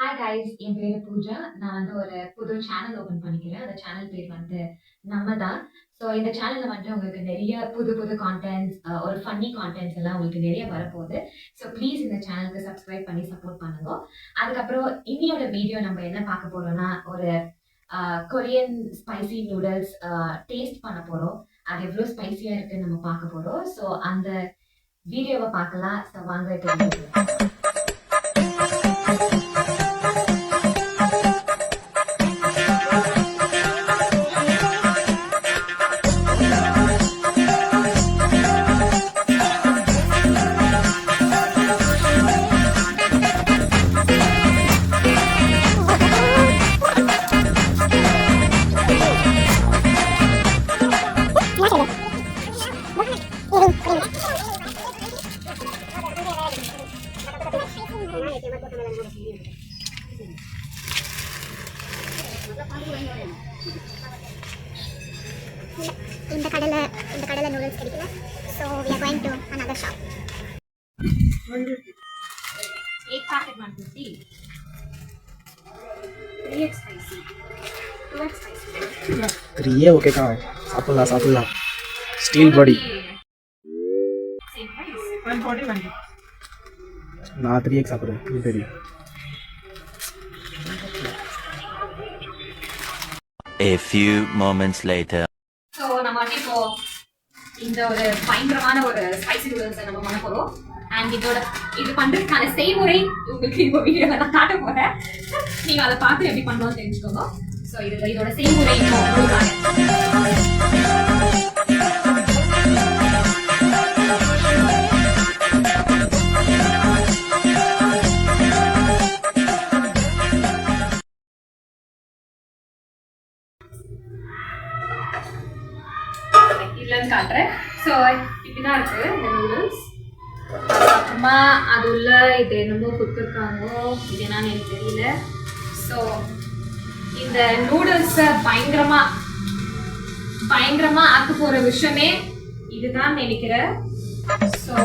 Hi guys, என் பேரு பூஜா. நான் ஒரு புது சேனல் ஓப்பன் பண்ணிக்கிறேன். அந்த சேனல் பேர் நம்ம தான். ஸோ இந்த சேனல்ல உங்களுக்கு நிறைய புது புது கான்டென்ட்ஸ், ஒரு ஃபன்னி கான்டென்ட்ஸ் எல்லாம் உங்களுக்கு நிறைய வரப்போகுது. ஸோ ப்ளீஸ் இந்த சேனலுக்கு சப்ஸ்கிரைப் பண்ணி சப்போர்ட் பண்ணுங்க. அதுக்கப்புறம் இன்னியோட வீடியோ நம்ம என்ன பார்க்க போறோம்னா, ஒரு கொரியன் ஸ்பைசி நூடுல்ஸ் டேஸ்ட் பண்ண போறோம். அது எவ்வளோ ஸ்பைசியா இருக்குன்னு நம்ம பார்க்க போறோம். ஸோ அந்த வீடியோவை பார்க்கலாம். ஸோ வாங்க இப்போ இந்த கடலை நூடுல்ஸ் கிடைக்கல. So we are going to another shop. एक packet 150, 3x spicy, 2x spicy. 3 okay கா, சாப்பிடலாம். ஸ்டீல் பாடி. Same price. 140. நான் 3x சாப்பிடுறேன். இது பெரிய. A few moments later. So நம்ம இப்போ இந்த ஒரு பயங்கரமான ஒரு ஸ்பைசி நூடுல்ஸை நம்ம பண்ண போகிறோம். அண்ட் இது பண்ணுறதுக்கான செய்முறை உங்களுக்கு இப்போ வீடியோவில் நான் காட்ட போகிறேன். நீங்கள் அதை பார்த்து எப்படி பண்ணணும்னு தெரிஞ்சுக்கோங்க. ஸோ இதோட செய்முறை இல்லைன்னு காட்டுறேன். ஸோ இப்படிதான் இருக்கு இந்த நூடுல்ஸ். அப்புறமா அது உள்ள இது என்னமோ கொடுத்துருக்காங்க, இது என்னன்னு எனக்கு தெரியல. ஸோ இந்த நூடுல்ஸை பயங்கரமா ஆக்க போற விஷயமே இதுதான் நினைக்கிறேன். ஸோ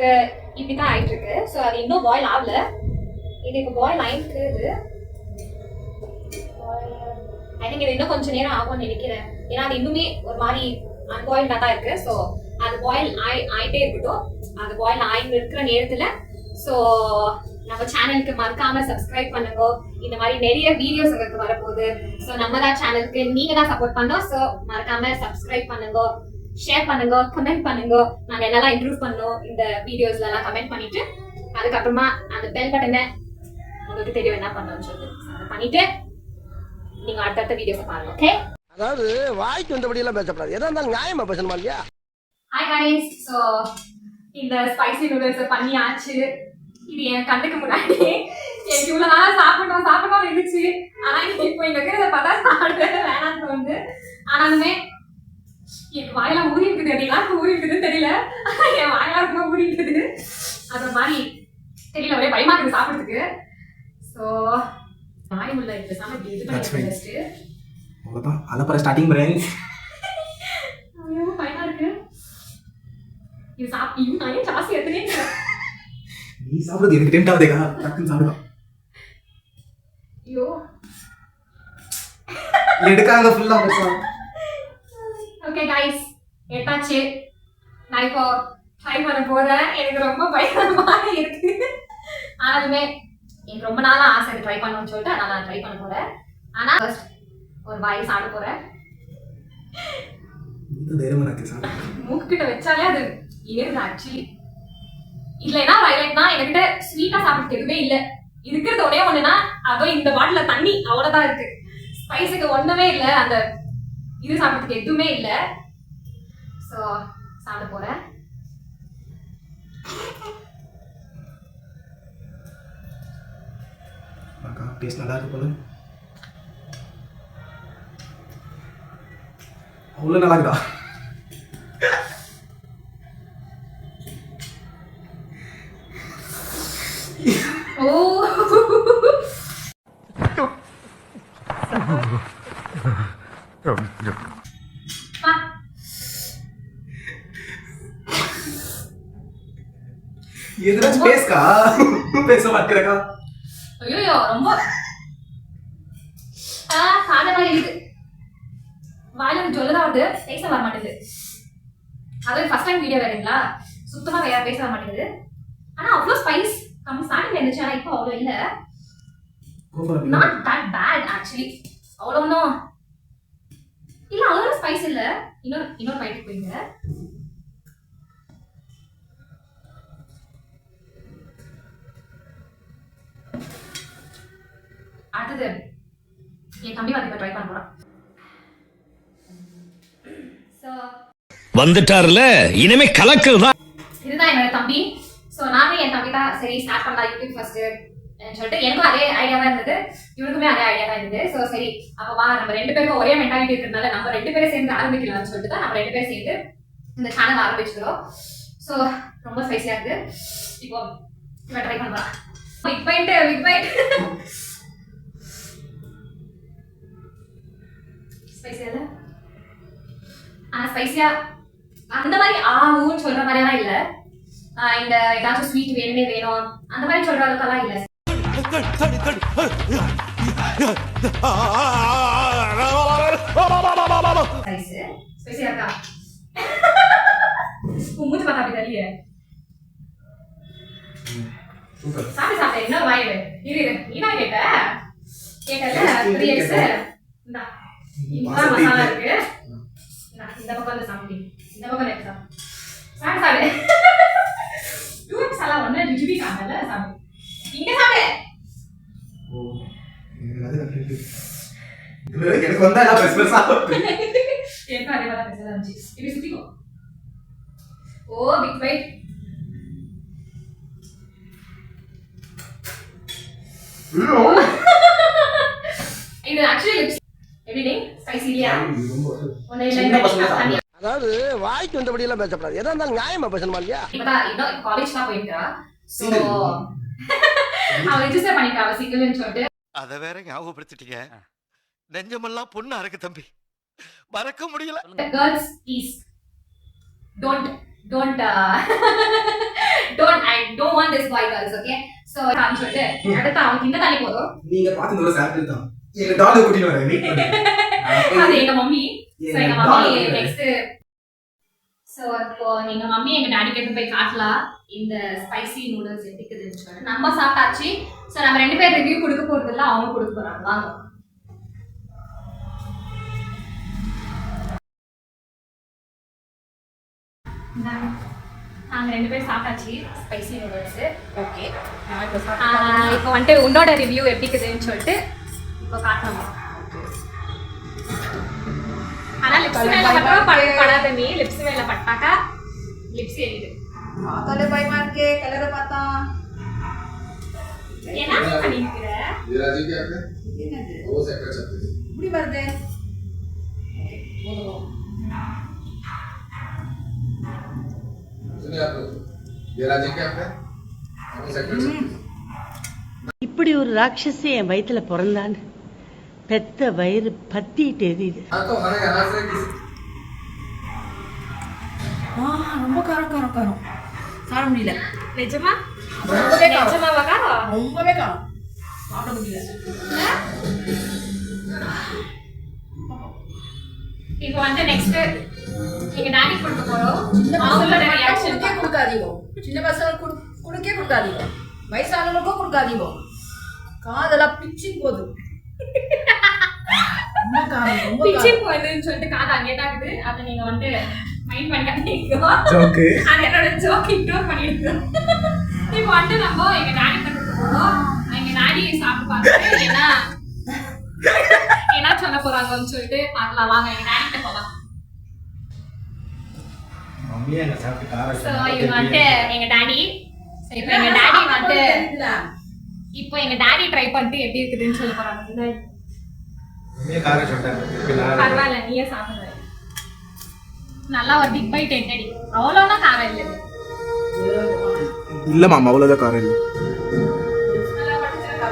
இது இப்படிதான் ஆயிட்டு இருக்கு. ஸோ அது இன்னும் பாயில் ஆகல. இது இப்போ பாயில் ஆயிருக்கு. இது ஐ திங்க் இது இன்னும் கொஞ்சம் நேரம் ஆகும்னு நினைக்கிறேன். ஏன்னா அது இன்னுமே ஒரு மாதிரி அன்பாயில்டா தான் இருக்கு. ஸோ அது பாயில் ஆயிட்டே இருக்கட்டும். அது பாயில் ஆயிட்டு இருக்கிற நேரத்துல ஸோ நம்ம சேனலுக்கு மறக்காம சப்ஸ்கிரைப் பண்ணுங்க. இந்த மாதிரி நிறைய வீடியோஸ் உங்களுக்கு வரப்போகுது. ஸோ நம்ம தான் சேனலுக்கு நீங்க தான் சப்போர்ட் பண்ணோம். ஸோ மறக்காம சப்ஸ்கிரைப் பண்ணுங்க, ஷேர் பண்ணுங்க, கமெண்ட் பண்ணுங்க. நாங்க என்னெல்லாம் இம்ப்ரூவ் பண்ணோம் இந்த வீடியோஸ்ல எல்லாம் கமெண்ட் பண்ணிட்டு, அதுக்கப்புறமா அந்த பெல் பட்டனை உங்களுக்கு தெரியும் என்ன பண்ணணும்னு சொல்லிட்டு அதை பண்ணிட்டு நீங்க அடுத்தடுத்த வீடியோஸ் பாருங்க. ஓகே, அதாவது வாய்க்கு வந்தபடி எல்லாம் பேசப்படாது. எதா இருந்தாலும் நியாயமா பேசணுமா இல்லையா? Hi guys. ஸோ இந்த ஸ்பைசி நூடுல்ஸ் பண்ணி ஆச்சு. இது என் கண்ணுக்கு முன்னாடி எனக்கு இவ்வளவு நாளா சாப்பிடணும் இருந்துச்சு. ஆனா இப்போ இங்க இருக்கிறத பார்த்தா சாப்பிட வேணாம்னு தோணுது. ஆனாலுமே எனக்கு வாயெல்லாம் ஊறி இருக்குது. அப்படிலாம் ஊறி இருக்குதுன்னு தெரியல. என் வாயெல்லாம் ரொம்ப ஊறி இருக்குது. அது மாதிரி தெரியல, ஒரே பயமா இருக்குது சாப்பிட்றதுக்கு. ஸோ வாய் உள்ள இந்த சாப்பிட்டு இது பண்ணி அவ்வளோதான். அலப்பற ஸ்டார்டிங் பிரான்ஸ். ஐயோ பயமா இருக்கு. இது சாப்பிட்டு நான் ஜாஸ்தி எடுத்துனே நீ சாப்பிடுறது எனக்கு டெம்ட் ஆகுதேக்கா. டக்குன்னு சாப்பிடலாம். ஐயோ எடுக்காங்க ஃபுல்லா பேசுவாங்க. ஓகே கைஸ், எடுத்தாச்சு. நான் இப்போ ட்ரை பண்ண போறேன். எனக்கு ரொம்ப பயமா இருக்கு. ஆனாலுமே எனக்கு ரொம்ப நாளா ஆசை ட்ரை பண்ணணும்னு சொல்லிட்டு அதனால நான் ட்ரை பண்ண போறேன். ஆனா ஃபர்ஸ்ட் ஒரு வாய் சாப்பிட போறேன். மூக்கு கிட்ட வச்சாலே அது ஏறுது ஆக்சுவலி. இல்லைன்னா வயலட்னா என்கிட்ட ஸ்வீட்டா சாப்பிட்டு எதுவுமே இல்லை. இருக்கிறது ஒரே ஒண்ணுன்னா அதுவும் இந்த பாட்டில தண்ணி அவ்வளவுதான் இருக்கு. ஸ்பைஸுக்கு ஒண்ணுமே இல்லை. அந்த இது சாப்பிட்றதுக்கு எதுவுமே இல்லை. ஸோ சாப்பிட போறேன். டேஸ்ட் நல்லா இருக்கு போல. அவ்வளோ நல்லா இருக்குதா? Oh ஸ்பேஸ்க்கா பேச மாட்டேறக்கா. ஐயோ ரொம்ப காதலா இருக்கு. வாயில சொல்லதான் வருது, பேச வர மாட்டேங்குது. அது ஃபர்ஸ்ட் டைம் வீடியோ வேறீங்களா, சுத்தமா வேற பேச வர மாட்டேங்குது. ஆனா அவ்வளோ ஸ்பைஸ் கம்மி ஸ்டார்டிங்ல இருந்துச்சு, ஆனா இப்போ அவ்வளோ இல்லை. Not that bad actually. அவ்வளோ ஒன்றும் இல்லை, அவ்வளோ ஸ்பைஸ் இல்லை. இன்னொரு பைட்டுக்கு போயிங்க. அடுத்தது என் தம்பி வந்து ட்ரை பண்ண போறான். வந்துட்டாருல, இனிமே கலக்குதான். இதுதான் என்னோட தம்பி. ஸோ நானும் என் தம்பி தான் சரி ஸ்டார்ட் பண்ணலாம் யூடியூப் ஃபர்ஸ்ட் சொல்லிட்டு, எனக்கும் அதே ஐடியா தான் இருந்தது, இவனுக்குமே அதே ஐடியா தான் இருந்தது. ஸோ சரி அப்போ வா, நம்ம 2 பேருக்கும் ஒரே மென்டாலிட்டி இருக்கிறதுனால நம்ம 2 பேரும் சேர்ந்து ஆரம்பிக்கலாம்னு சொல்லிட்டு தான் நம்ம 2 பேரும் சேர்ந்து இந்த சேனல் ஆரம்பிச்சிருக்கோம். ஸோ ரொம்ப ஸ்பைசியா இருக்கு. இப்போ இவன் ட்ரை பண்ணலாம். பிக் பைட் ஸ்பைசியா இல்லை, ஆனால் ஸ்பைசியா அந்த மாதிரி ஆகும்னு சொல்ற மாதிரியெல்லாம் இல்லை. இந்த ஏதாச்சும் ஸ்வீட் வேணும் அந்த மாதிரி சொல்ற அளவுக்கெல்லாம் இல்லை. ஸ்பைசியா இருக்கா? மூச்சு பார்த்தா அப்படி தெரியல. சாப்பிட்டு என்ன வாயிடு இரு என்ன கேட்டல 3x இந்தா இதான் மசாலா இருக்கு. இந்த பக்கம் வந்து சாப்பிடு, இந்த பக்கம் எடுத்தா சாப்பிடு 2x எல்லாம் ஒண்ணு ருச்சி காணல. சாப்பிடு, இங்க சாப்பிடு. எனக்கு வந்தா எல்லாம் பெருசு சாப்பிடு. எனக்கு அதே மாதிரி பெருசா இருந்துச்சு. இப்படி சுத்திக்கோ. ஓ பிக் பைட். இது ஆக்சுவலி லிப்ஸ் எப்படி ஸ்பைசி இல்லையா? ஒண்ணு இல்ல. அதாவது வாய்க்கு வந்தபடி எல்லாம் பேசப்படாது, எதா இருந்தாலும் நியாயமா பேசணுமா இல்லையா? இப்பதான் இன்னும் காலேஜ் தான் போயிருக்கா. சோ அவ ரெஜிஸ்டர் பண்ணிட்டா, அவ சிங்கிள்னு சொல்லிட்டு. அத வேற ஞாபகப்படுத்திட்டீங்க. நெஞ்சமெல்லாம் பொண்ணா இருக்கு தம்பி, மறக்க முடியல. Girls please don't I don't want this boy girls, okay? So நான் சொல்லிட்டு அடுத்து அவனுக்கு இந்த தண்ணி போதும். நீங்க பாத்து ஒரு சாம்பிள் தான். எங்க டாக் கூட்டிட்டு வரேன், வெயிட் பண்ணுங்க. அது எங்க மம்மி. சோ எங்க மம்மி நெக்ஸ்ட் சோ இப்போ எங்க மம்மி எங்க டாடி கிட்ட போய் காட்டலாம் இந்த ஸ்பைசி நூடுல்ஸ் எப்படிக்குதுன்னு சொல்லிட்டு. நம்ம சாப்பிட்டாச்சு. சோ நம்ம 2 பேர் ரிவ்யூ கொடுக்க போறது இல்ல, அவங்க கொடுக்க போறாங்க. வாங்க. நாங்க 2 பேர் சாப்பிட்டாச்சு ஸ்பைசி நூடுல்ஸ். ஓகே, இப்போ வந்துட்டு உன்னோட ரிவ்யூ எப்படிக்குதுன்னு சொல்லிட்டு இப்போ காட்டணும். ஆனா லிப்ஸ் மேல மட்டும் படாத, நீ லிப்ஸ் மேல பட்டாக்கா லிப்ஸ் எரியுது. அதோட பயமா இருக்கே கலரை பார்த்தா. என்ன பண்ணிக்கிற? என்னது இப்படி வருது? இப்படி ஒரு ராட்சசி என் வயிற்றுல பிறந்தான்னு பெத்த வயிறு பத்திட்டு எரியுது. ரொம்ப காரம் சாப்பிட முடியல. நிஜமா? ரொம்பவே காரம். நிஜமாவா காரம்? ரொம்பவே காரம், சாப்பிட முடியல. இப்போ வந்து நெக்ஸ்ட் எங்க டாடி கொடுக்க போறோம். சின்ன அவங்களோட பசங்களுக்கு ரியாக்ஷன் கொடுக்காதீங்க, சின்ன பசங்களுக்கு கொடுக்கவே கொடுக்காதீங்க, வயசானவங்களுக்கும் கொடுக்காதீங்க. காதெல்லாம் பிச்சு போகுது. ரொம்ப காரம், ரொம்ப பிச்சி காரம். போகுதுன்னு சொல்லிட்டு காது அங்கே தான் இருக்குது. அதை நீங்க வந்து மைண்ட் பண்ணிக்காதீங்க. ஜோக்கு. அது என்னோட ஜோக் இக்னோர் பண்ணிடுங்க. இப்போ வந்து நம்ம எங்க டாடி கிட்ட கொடுக்க போறோம். எங்க டாடி சாப்பிட்டு பார்த்துட்டு என்ன சொல்ல போறாங்கன்னு சொல்லிட்டு பார்க்கலாம். வாங்க எங்க டாடி கிட்ட போலாம். மம்மியா என்ன சாப்பிட்டு காரம். சோ இவங்க வந்து எங்க டாடி. இப்போ எங்க டாடி வந்து இப்போ எங்க டாடி ட்ரை பண்ணிட்டு எப்படி இருக்குதுன்னு சொல்ல போறாங்க. மம்மியா காரம் சொல்லிட்டாங்க. பரவாயில்ல, நீயே சாப்பிடுற. நல்லா ஒரு பிக் பைட் என்னடி, அவ்வளோலாம் காரம் இல்லை. இல்ல மாமா, அவ்வளவுதான் காரம் இல்லை. நல்லா படிச்சிருக்கா.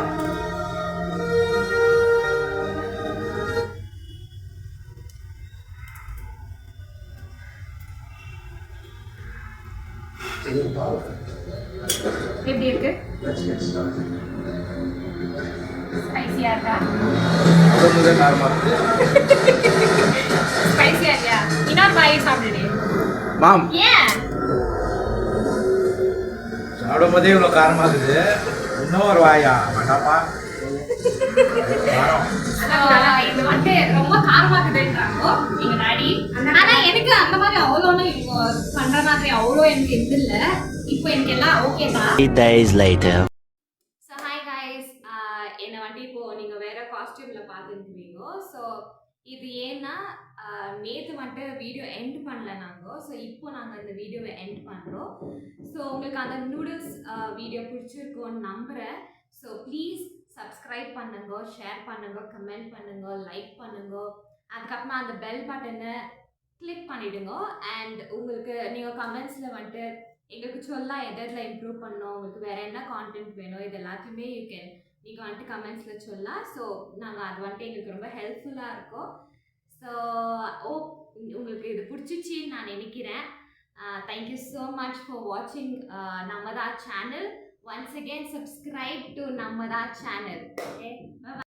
ஸ்பைசியா இருக்கா? உடம்புல காரமா இருக்கு. ஸ்பைசியா இல்லையா? இன்னொரு பாய் சாப்பிடுடி. மாம் ஏன்? சாப்பிடும் போதே இவ்வளோ காரமா இருக்குது. இன்னொரு வாயா வேண்டாப்பா. இது வந்து ரொம்ப காரமா இருக்குதுன்றாங்க எங்க டாடி. ஆனா எனக்கு அந்த மாதிரி அவ்வளோன்னு பண்ற மாதிரி அவ்வளோ எனக்கு இது இல்ல. இப்போ எனக்கு எல்லாம் ஓகே தான். 3 days later. So hi guys, என்னை வந்து இப்போ நீங்கள் வேற காஸ்டியூம்ல பார்த்துருக்கீங்க. ஸோ இது ஏன்னா நேற்று வந்துட்டு வீடியோ எண்ட் பண்ணல நாங்கள். ஸோ இப்போ நாங்கள் இந்த வீடியோவை எண்ட் பண்ணுறோம். ஸோ உங்களுக்கு அந்த நூடுல்ஸ் வீடியோ பிடிச்சிருக்கோன்னு நம்புகிறேன். ஸோ ப்ளீஸ் சப்ஸ்கிரைப் பண்ணுங்க, ஷேர் பண்ணுங்க, கமெண்ட் பண்ணுங்க, லைக் பண்ணுங்க. அதுக்கப்புறமா அந்த பெல் பட்டனை கிளிக் பண்ணிவிடுங்க. அண்ட் உங்களுக்கு நீங்கள் கமெண்ட்ஸில் வந்துட்டு எங்களுக்கு சொல்லலாம் எதில் இம்ப்ரூவ் பண்ணோம், உங்களுக்கு வேறு என்ன கான்டென்ட் வேணும், இது எல்லாத்தையுமே நீங்கள் வந்துட்டு கமெண்ட்ஸில் சொல்லலாம். ஸோ நாங்கள் அது வந்துட்டு எங்களுக்கு ரொம்ப ஹெல்ப்ஃபுல்லாக இருக்கும். ஸோ உங்களுக்கு இது பிடிச்சிச்சின்னு நான் நினைக்கிறேன். தேங்க்யூ ஸோ மச் ஃபார் வாட்சிங் நம்மதா channel. Once again, subscribe to Namada channel. Okay? Bye-bye.